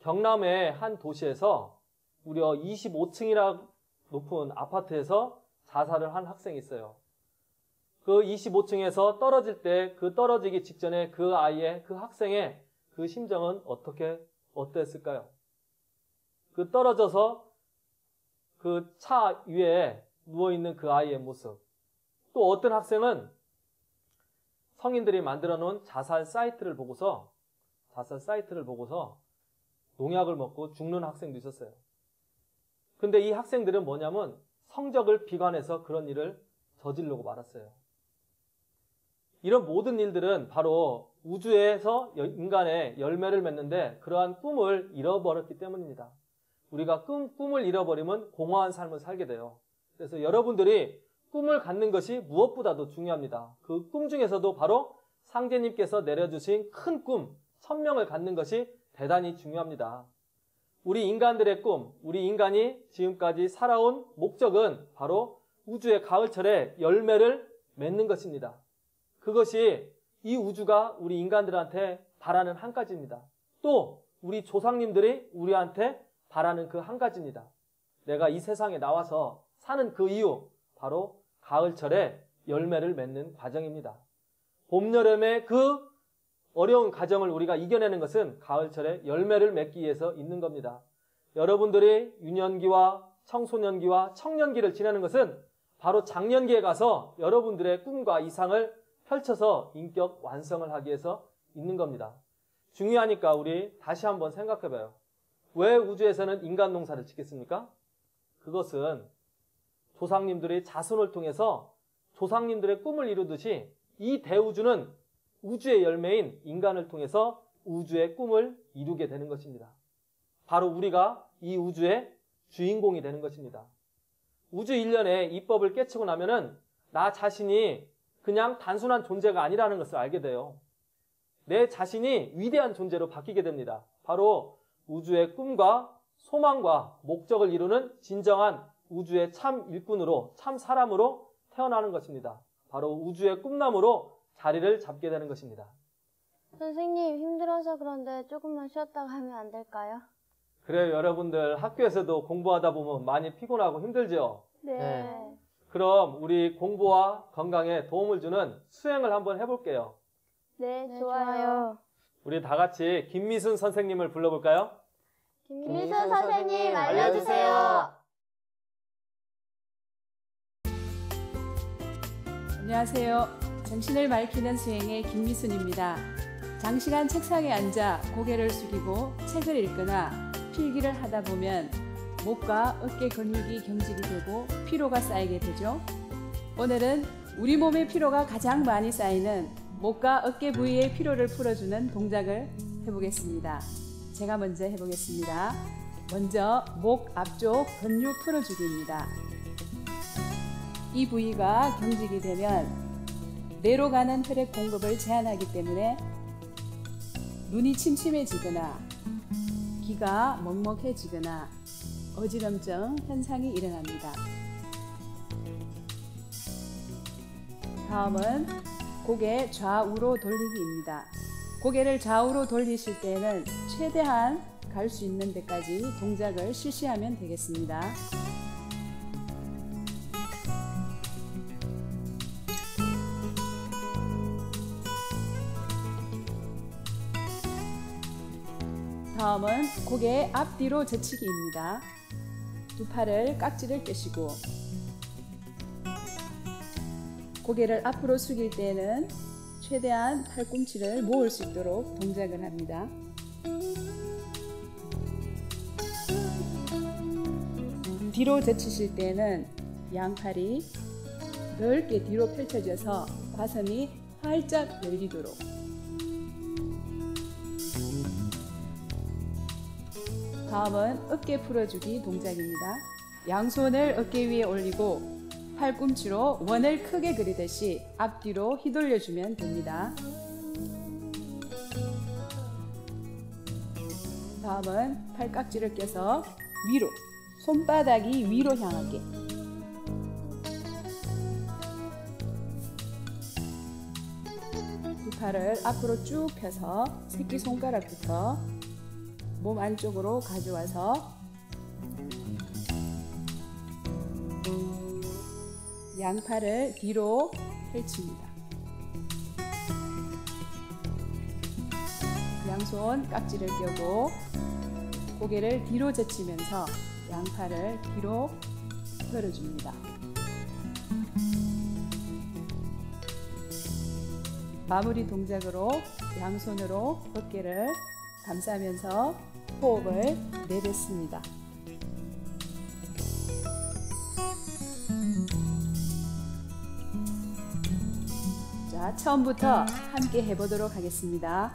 경남의 한 도시에서 무려 25층이나 높은 아파트에서 자살을 한 학생이 있어요. 그 25층에서 떨어질 때 그 떨어지기 직전에 그 아이의, 그 학생의 그 심정은 어땠을까요? 그 떨어져서 그 차 위에 누워있는 그 아이의 모습. 또 어떤 학생은 성인들이 만들어 놓은 자살 사이트를 보고서 농약을 먹고 죽는 학생도 있었어요. 근데 이 학생들은 뭐냐면 성적을 비관해서 그런 일을 저지르고 말았어요. 이런 모든 일들은 바로 우주에서 인간의 열매를 맺는데 그러한 꿈을 잃어버렸기 때문입니다. 우리가 꿈을 잃어버리면 공허한 삶을 살게 돼요. 그래서 여러분들이 꿈을 갖는 것이 무엇보다도 중요합니다. 그 꿈 중에서도 바로 상제님께서 내려주신 큰 꿈, 천명을 갖는 것이 대단히 중요합니다. 우리 인간들의 꿈, 우리 인간이 지금까지 살아온 목적은 바로 우주의 가을철에 열매를 맺는 것입니다. 그것이 이 우주가 우리 인간들한테 바라는 한 가지입니다. 또 우리 조상님들이 우리한테 바라는 그 한 가지입니다. 내가 이 세상에 나와서 사는 그 이유, 바로 가을철에 열매를 맺는 과정입니다. 봄, 여름의 그 어려운 과정을 우리가 이겨내는 것은 가을철에 열매를 맺기 위해서 있는 겁니다. 여러분들이 유년기와 청소년기와 청년기를 지내는 것은 바로 장년기에 가서 여러분들의 꿈과 이상을 펼쳐서 인격 완성을 하기 위해서 있는 겁니다. 중요하니까 우리 다시 한번 생각해봐요. 왜 우주에서는 인간 농사를 짓겠습니까? 그것은 조상님들의 자손을 통해서 조상님들의 꿈을 이루듯이 이 대우주는 우주의 열매인 인간을 통해서 우주의 꿈을 이루게 되는 것입니다. 바로 우리가 이 우주의 주인공이 되는 것입니다. 우주 일련의 이법을 깨치고 나면은 나 자신이 그냥 단순한 존재가 아니라는 것을 알게 돼요. 내 자신이 위대한 존재로 바뀌게 됩니다. 바로 우주의 꿈과 소망과 목적을 이루는 진정한 우주의 참 일꾼으로, 참 사람으로 태어나는 것입니다. 바로 우주의 꿈나무로 자리를 잡게 되는 것입니다. 선생님, 힘들어서 그런데 조금만 쉬었다가 하면 안 될까요? 그래요. 여러분들 학교에서도 공부하다 보면 많이 피곤하고 힘들죠? 네. 그럼 우리 공부와 건강에 도움을 주는 수행을 한번 해볼게요. 네, 네, 좋아요. 우리 다 같이 김미순 선생님을 불러볼까요? 김미순 선생님 알려주세요. 안녕하세요. 정신을 맑히는 수행의 김미순입니다. 장시간 책상에 앉아 고개를 숙이고 책을 읽거나 필기를 하다 보면 목과 어깨 근육이 경직이 되고 피로가 쌓이게 되죠. 오늘은 우리 몸의 피로가 가장 많이 쌓이는 목과 어깨 부위의 피로를 풀어주는 동작을 해보겠습니다. 제가 먼저 해보겠습니다. 먼저 목 앞쪽 근육 풀어주기입니다. 이 부위가 경직이 되면 뇌로 가는 혈액 공급을 제한하기 때문에 눈이 침침해지거나 귀가 먹먹해지거나 어지럼증 현상이 일어납니다. 다음은 고개 좌우로 돌리기입니다. 고개를 좌우로 돌리실 때는 최대한 갈 수 있는 데까지 동작을 실시하면 되겠습니다. 다음은 고개 앞뒤로 젖히기입니다. 두 팔을 깍지를 껴시고 고개를 앞으로 숙일 때는 최대한 팔꿈치를 모을 수 있도록 동작을 합니다. 뒤로 젖히실 때는 양팔이 넓게 뒤로 펼쳐져서 과선이 활짝 열리도록 다음은 어깨 풀어주기 동작입니다. 양손을 어깨 위에 올리고 팔꿈치로 원을 크게 그리듯이 앞뒤로 휘돌려주면 됩니다. 다음은 팔깍지를 껴서 위로, 손바닥이 위로 향하게. 두 팔을 앞으로 쭉 펴서 새끼손가락부터 몸 안쪽으로 가져와서 양팔을 뒤로 펼칩니다. 양손 깍지를 껴고 고개를 뒤로 젖히면서 양팔을 뒤로 벌어줍니다. 마무리 동작으로 양손으로 어깨를 감싸면서 호흡을 내뱉습니다. 자, 처음부터 함께 해보도록 하겠습니다.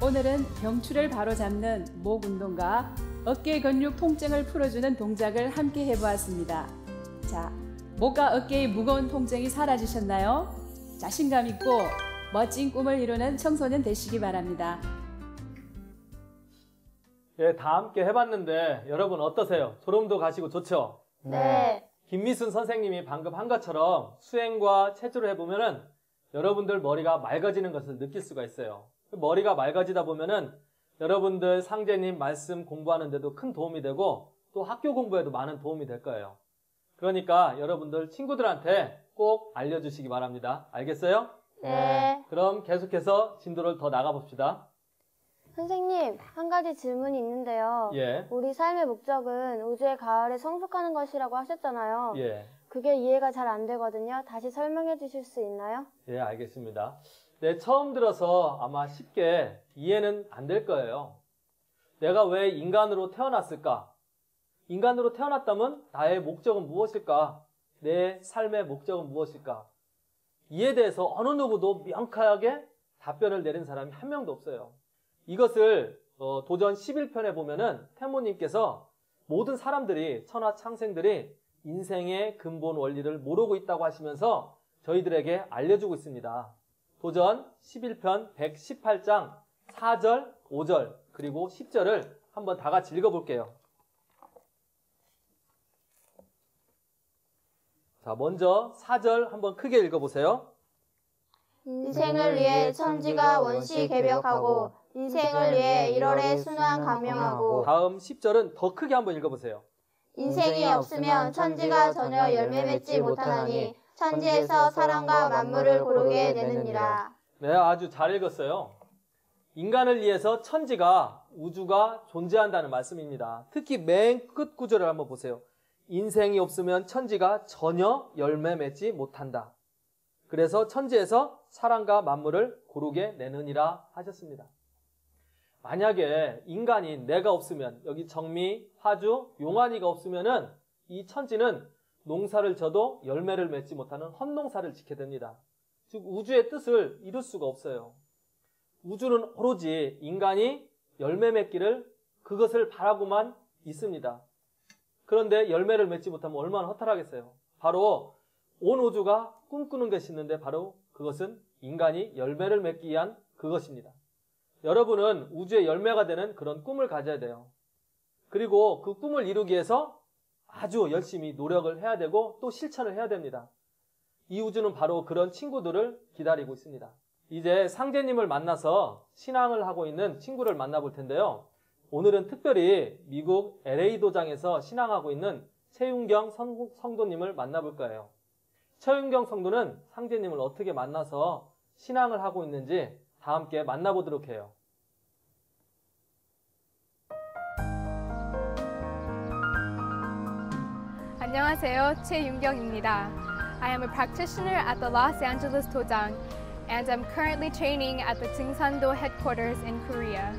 오늘은 경추를 바로잡는 목 운동과 어깨 근육 통증을 풀어주는 동작을 함께 해보았습니다. 자, 목과 어깨의 무거운 통증이 사라지셨나요? 자신감 있고 멋진 꿈을 이루는 청소년 되시기 바랍니다. 예, 다 함께 해봤는데 여러분 어떠세요? 졸음도 가시고 좋죠? 네. 김미순 선생님이 방금 한 것처럼 수행과 체조를 해보면은 여러분들 머리가 맑아지는 것을 느낄 수가 있어요. 머리가 맑아지다 보면은 여러분들 상제님 말씀 공부하는데도 큰 도움이 되고 또 학교 공부에도 많은 도움이 될 거예요. 그러니까 여러분들 친구들한테 꼭 알려주시기 바랍니다. 알겠어요? 네. 그럼 계속해서 진도를 더 나가봅시다. 선생님, 한 가지 질문이 있는데요. 예. 우리 삶의 목적은 우주의 가을에 성숙하는 것이라고 하셨잖아요. 예. 그게 이해가 잘 안 되거든요. 다시 설명해 주실 수 있나요? 예, 알겠습니다. 네, 처음 들어서 아마 쉽게 이해는 안 될 거예요. 내가 왜 인간으로 태어났을까? 인간으로 태어났다면 나의 목적은 무엇일까? 내 삶의 목적은 무엇일까? 이에 대해서 어느 누구도 명확하게 답변을 내린 사람이 한 명도 없어요. 이것을 도전 11편에 보면은 태모님께서 모든 사람들이, 천하 창생들이 인생의 근본 원리를 모르고 있다고 하시면서 저희들에게 알려주고 있습니다. 도전 11편 118장 4절, 5절, 그리고 10절을 한번 다 같이 읽어볼게요. 자, 먼저 4절 한번 크게 읽어보세요. 인생을 위해 천지가 원시 개벽하고 인생을 위해 1월에 순환 감명하고 다음 10절은 더 크게 한번 읽어보세요. 인생이 없으면 천지가 전혀 열매 맺지 못하나니 천지에서 사람과 만물을 고르게 되느니라. 네, 아주 잘 읽었어요. 인간을 위해서 천지가, 우주가 존재한다는 말씀입니다. 특히 맨 끝 구절을 한번 보세요. 인생이 없으면 천지가 전혀 열매 맺지 못한다. 그래서 천지에서 사람과 만물을 고르게 내느니라 하셨습니다. 만약에 인간이 내가 없으면, 여기 정미, 화주, 용환이가 없으면은 이 천지는 농사를 져도 열매를 맺지 못하는 헛농사를 짓게 됩니다. 즉 우주의 뜻을 이룰 수가 없어요. 우주는 오로지 인간이 열매 맺기를 그것을 바라고만 있습니다. 그런데 열매를 맺지 못하면 얼마나 허탈하겠어요. 바로 온 우주가 꿈꾸는 것이 있는데 바로 그것은 인간이 열매를 맺기 위한 그것입니다. 여러분은 우주의 열매가 되는 그런 꿈을 가져야 돼요. 그리고 그 꿈을 이루기 위해서 아주 열심히 노력을 해야 되고 또 실천을 해야 됩니다. 이 우주는 바로 그런 친구들을 기다리고 있습니다. 이제 상제님을 만나서 신앙을 하고 있는 친구를 만나볼 텐데요. 오늘은 특별히 미국 LA 도장에서 신앙하고 있는 최윤경 성도님을 만나볼 거예요. 최윤경 성도는 상제님을 어떻게 만나서 신앙을 하고 있는지 다 함께 만나보도록 해요. 안녕하세요. 최윤경입니다. I am a practitioner at the Los Angeles Dojang and I'm currently training at the Jingsan-do headquarters in Korea.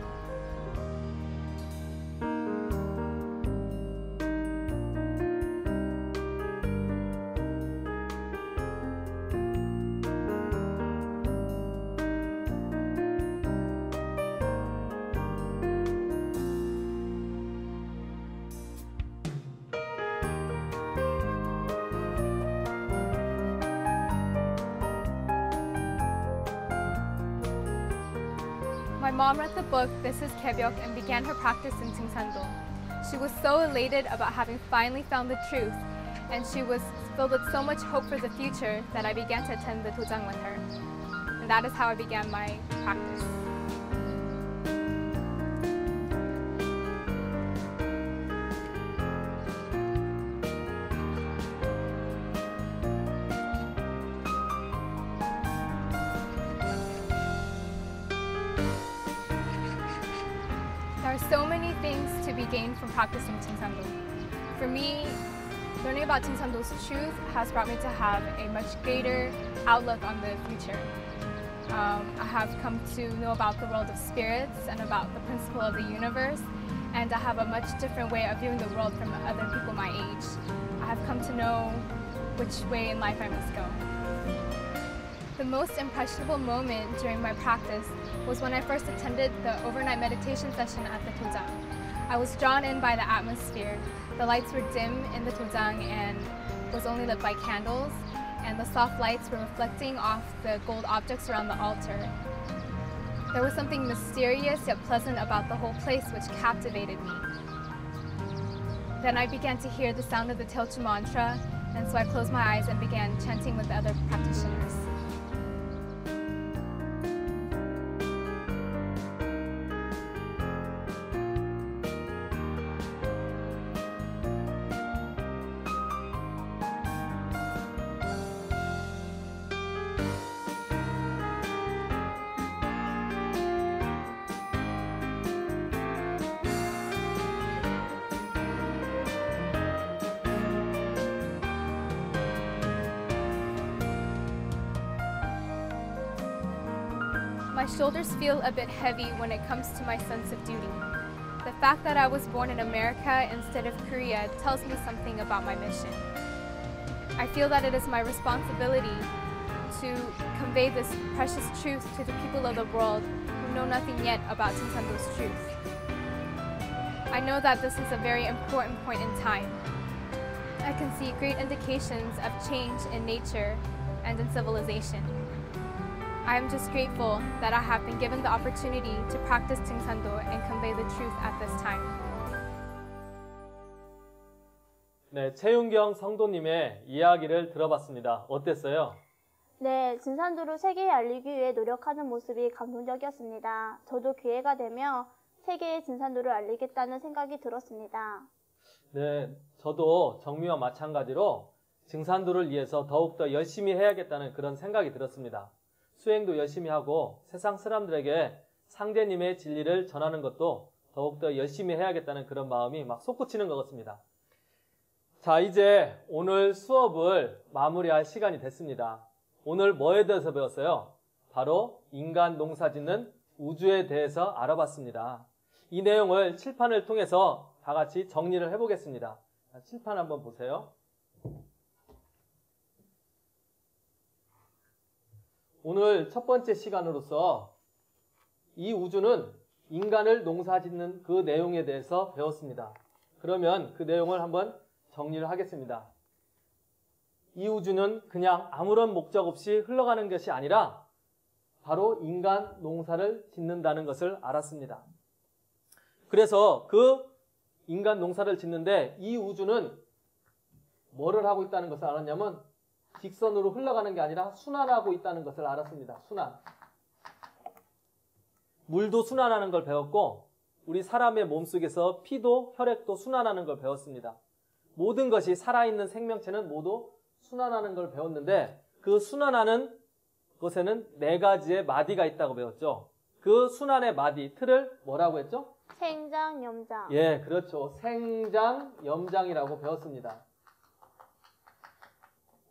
My mom read the book This is Kaebyuk and began her practice in Jingsan-do. She was so elated about having finally found the truth, and she was filled with so much hope for the future that I began to attend the Dojang with her. And that is how I began my practice. There are so many things to be gained from practicing Jingsan-do. For me, learning about Jingsan-do's truth has brought me to have a much greater outlook on the future. I have come to know about the world of spirits and about the principle of the universe, and I have a much different way of viewing the world from other people my age. I have come to know which way in life I must go. The most impressionable moment during my practice was when I first attended the overnight meditation session at the Dojang. I was drawn in by the atmosphere. The lights were dim in the Dojang and was only lit by candles, and the soft lights were reflecting off the gold objects around the altar. There was something mysterious yet pleasant about the whole place which captivated me. Then I began to hear the sound of the Teochew mantra, and so I closed my eyes and began chanting with the other practitioners. My shoulders feel a bit heavy when it comes to my sense of duty. The fact that I was born in America instead of Korea tells me something about my mission. I feel that it is my responsibility to convey this precious truth to the people of the world who know nothing yet about Jingsan-do's truth. I know that this is a very important point in time. I can see great indications of change in nature and in civilization. I am just grateful that I have been given the opportunity to practice Jingsan-do and convey the truth at this time. 네, 최윤경 성도님의 이야기를 들어봤습니다. 어땠어요? 네, 진산도를 세계에 알리기 위해 노력하는 모습이 감동적이었습니다. 저도 기회가 되면 세계에 진산도를 알리겠다는 생각이 들었습니다. 네, 저도 정미와 마찬가지로 증산도를 위해서 더욱더 열심히 해야겠다는 그런 생각이 들었습니다. 수행도 열심히 하고 세상 사람들에게 상제님의 진리를 전하는 것도 더욱더 열심히 해야겠다는 그런 마음이 막 솟구치는 것 같습니다. 자, 이제 오늘 수업을 마무리할 시간이 됐습니다. 오늘 뭐에 대해서 배웠어요? 바로 인간 농사 짓는 우주에 대해서 알아봤습니다. 이 내용을 칠판을 통해서 다 같이 정리를 해보겠습니다. 자, 칠판 한번 보세요. 오늘 첫 번째 시간으로서 이 우주는 인간을 농사짓는 그 내용에 대해서 배웠습니다. 그러면 그 내용을 한번 정리를 하겠습니다. 이 우주는 그냥 아무런 목적 없이 흘러가는 것이 아니라 바로 인간 농사를 짓는다는 것을 알았습니다. 그래서 그 인간 농사를 짓는데 이 우주는 뭐를 하고 있다는 것을 알았냐면 직선으로 흘러가는 게 아니라 순환하고 있다는 것을 알았습니다. 순환. 물도 순환하는 걸 배웠고 우리 사람의 몸속에서 피도 혈액도 순환하는 걸 배웠습니다. 모든 것이 살아있는 생명체는 모두 순환하는 걸 배웠는데 그 순환하는 것에는 4가지의 마디가 있다고 배웠죠. 그 순환의 마디, 틀을 뭐라고 했죠? 생장, 염장. 예, 그렇죠. 생장, 염장이라고 배웠습니다.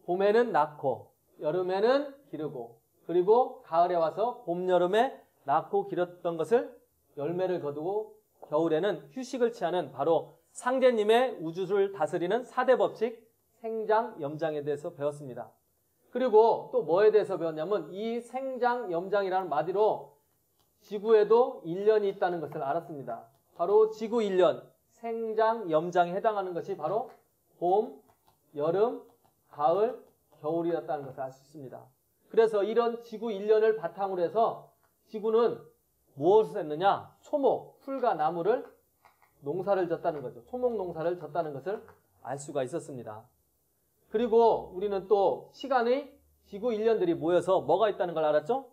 봄에는 낳고 여름에는 기르고 그리고 가을에 와서 봄, 여름에 낳고 기르던 것을 열매를 거두고 겨울에는 휴식을 취하는 바로 상제님의 우주를 다스리는 4대 법칙 생장, 염장에 대해서 배웠습니다. 그리고 또 뭐에 대해서 배웠냐면 이 생장, 염장이라는 마디로 지구에도 1년이 있다는 것을 알았습니다. 바로 지구 1년, 생장, 염장에 해당하는 것이 바로 봄, 여름, 가을, 겨울이었다는 것을 알 수 있습니다. 그래서 이런 지구 1년을 바탕으로 해서 지구는 무엇을 했느냐? 초목, 풀과 나무를 농사를 졌다는 거죠. 초목 농사를 졌다는 것을 알 수가 있었습니다. 그리고 우리는 또 시간의 지구 1년들이 모여서 뭐가 있다는 걸 알았죠?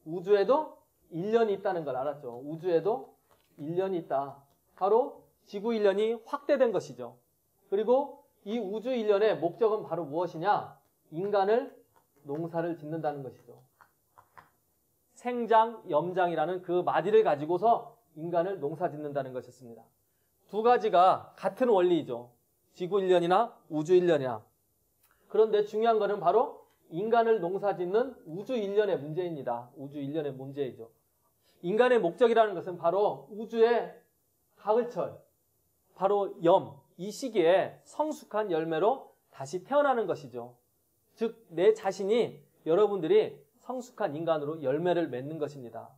우주에도 1년이 있다는 걸 알았죠. 우주에도 1년이 있다. 바로 지구 1년이 확대된 것이죠. 그리고 이 우주 1년의 목적은 바로 무엇이냐? 인간을 농사를 짓는다는 것이죠. 생장, 염장이라는 그 마디를 가지고서 인간을 농사 짓는다는 것이었습니다. 두 가지가 같은 원리이죠. 지구 1년이나 우주 1년이나. 그런데 중요한 것은 바로 인간을 농사 짓는 우주 1년의 문제입니다. 우주 1년의 문제이죠. 인간의 목적이라는 것은 바로 우주의 가을철, 바로 이 시기에 성숙한 열매로 다시 태어나는 것이죠. 즉, 내 자신이 여러분들이 성숙한 인간으로 열매를 맺는 것입니다.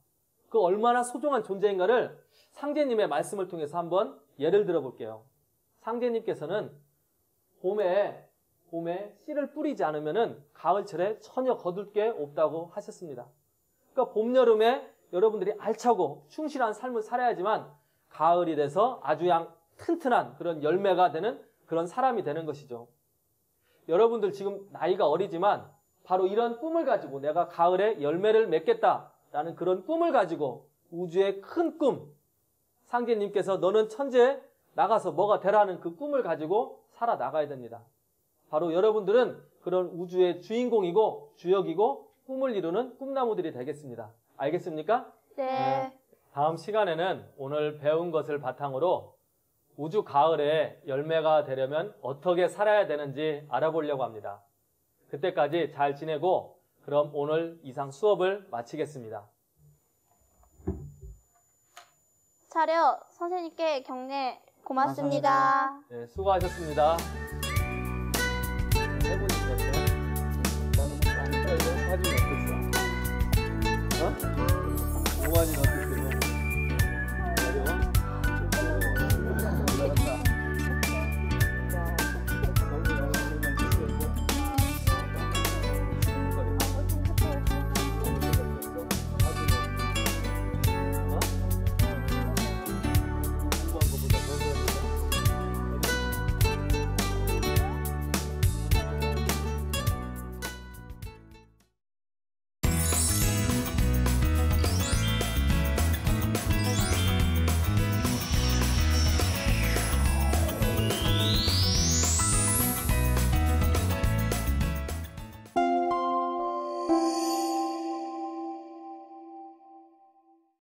그 얼마나 소중한 존재인가를 상제님의 말씀을 통해서 한번 예를 들어 볼게요. 상제님께서는 봄에 씨를 뿌리지 않으면은 가을철에 전혀 거둘 게 없다고 하셨습니다. 그러니까 봄, 여름에 여러분들이 알차고 충실한 삶을 살아야지만 가을이 돼서 아주 튼튼한 그런 열매가 되는 그런 사람이 되는 것이죠. 여러분들 지금 나이가 어리지만 바로 이런 꿈을 가지고 내가 가을에 열매를 맺겠다라는 그런 꿈을 가지고 우주의 큰 꿈, 상제님께서 너는 천재에 나가서 뭐가 되라는 그 꿈을 가지고 살아나가야 됩니다. 바로 여러분들은 그런 우주의 주인공이고 주역이고 꿈을 이루는 꿈나무들이 되겠습니다. 알겠습니까? 네. 다음 시간에는 오늘 배운 것을 바탕으로 우주 가을에 열매가 되려면 어떻게 살아야 되는지 알아보려고 합니다. 그때까지 잘 지내고 그럼 오늘 이상 수업을 마치겠습니다. 차려 선생님께 격려 고맙습니다. 네, 수고하셨습니다. 해보니까 어때요? 나는 사진이 어땠어? 어? 오한이 어땠어?